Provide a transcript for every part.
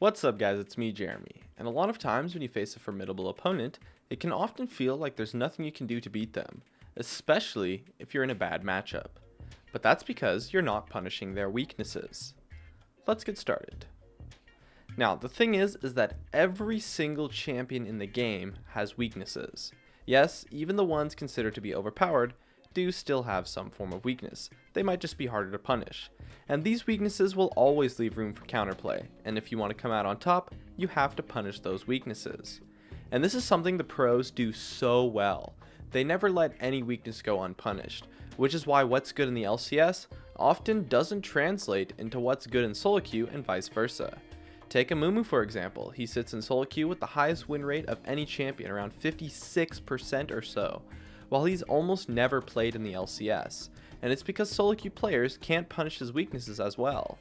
What's up guys, it's me Jeremy, and a lot of times when you face a formidable opponent, it can often feel like there's nothing you can do to beat them, especially if you're in a bad matchup. But that's because you're not punishing their weaknesses. Let's get started. Now the thing is that every single champion in the game has weaknesses. Yes, even the ones considered to be overpowered do still have some form of weakness. They might just be harder to punish. And these weaknesses will always leave room for counterplay, and if you want to come out on top, you have to punish those weaknesses. And this is something the pros do so well. They never let any weakness go unpunished, which is why what's good in the LCS often doesn't translate into what's good in solo queue and vice versa. Take Amumu for example. He sits in solo queue with the highest win rate of any champion, around 56% or so, while he's almost never played in the LCS, and it's because solo queue players can't punish his weaknesses as well.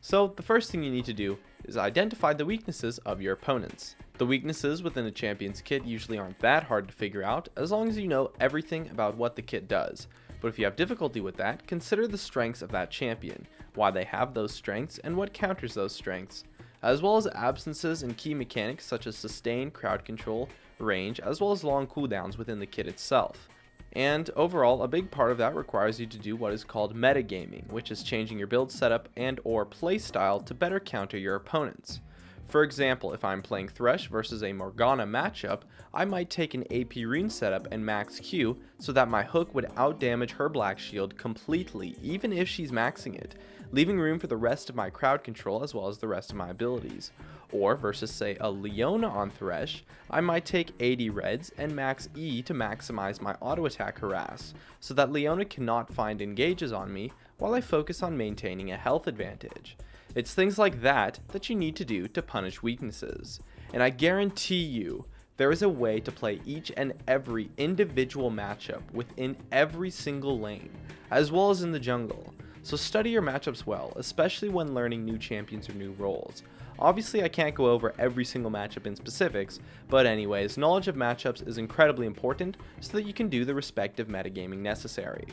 So the first thing you need to do is identify the weaknesses of your opponents. The weaknesses within a champion's kit usually aren't that hard to figure out as long as you know everything about what the kit does. But if you have difficulty with that, consider the strengths of that champion, why they have those strengths and what counters those strengths, as well as absences and key mechanics such as sustain, crowd control, range, as well as long cooldowns within the kit itself. And overall, a big part of that requires you to do what is called metagaming, which is changing your build setup and or playstyle to better counter your opponents. For example, if I'm playing Thresh versus a Morgana matchup, I might take an AP rune setup and max Q so that my hook would outdamage her black shield completely even if she's maxing it, leaving room for the rest of my crowd control as well as the rest of my abilities. Or versus say a Leona on Thresh, I might take 80 reds and max E to maximize my auto attack harass, so that Leona cannot find engages on me while I focus on maintaining a health advantage. It's things like that that you need to do to punish weaknesses. And I guarantee you, there is a way to play each and every individual matchup within every single lane, as well as in the jungle. So study your matchups well, especially when learning new champions or new roles. Obviously I can't go over every single matchup in specifics, but anyways, knowledge of matchups is incredibly important so that you can do the respective metagaming necessary.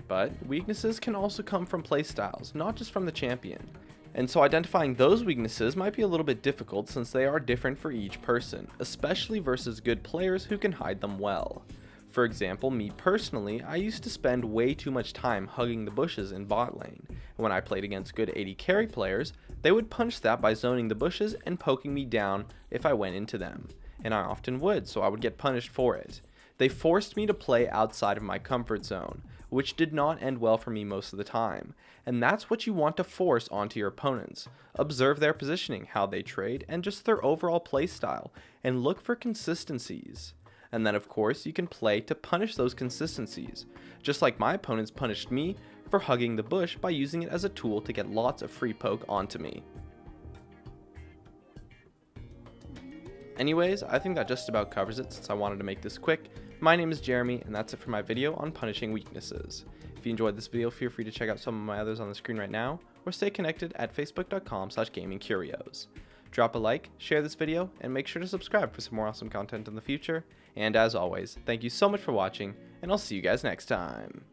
But weaknesses can also come from playstyles, not just from the champion. And so identifying those weaknesses might be a little bit difficult since they are different for each person, especially versus good players who can hide them well. For example, me personally, I used to spend way too much time hugging the bushes in bot lane. And when I played against good AD carry players, they would punch that by zoning the bushes and poking me down if I went into them. And I often would, so I would get punished for it. They forced me to play outside of my comfort zone, which did not end well for me most of the time. And that's what you want to force onto your opponents. Observe their positioning, how they trade, and just their overall playstyle, and look for consistencies. And then of course you can play to punish those consistencies, just like my opponents punished me for hugging the bush by using it as a tool to get lots of free poke onto me. Anyways, I think that just about covers it since I wanted to make this quick. My name is Jeremy, and that's it for my video on punishing weaknesses. If you enjoyed this video, feel free to check out some of my others on the screen right now, or stay connected at facebook.com/gamingcurios. Drop a like, share this video, and make sure to subscribe for some more awesome content in the future. And as always, thank you so much for watching, and I'll see you guys next time.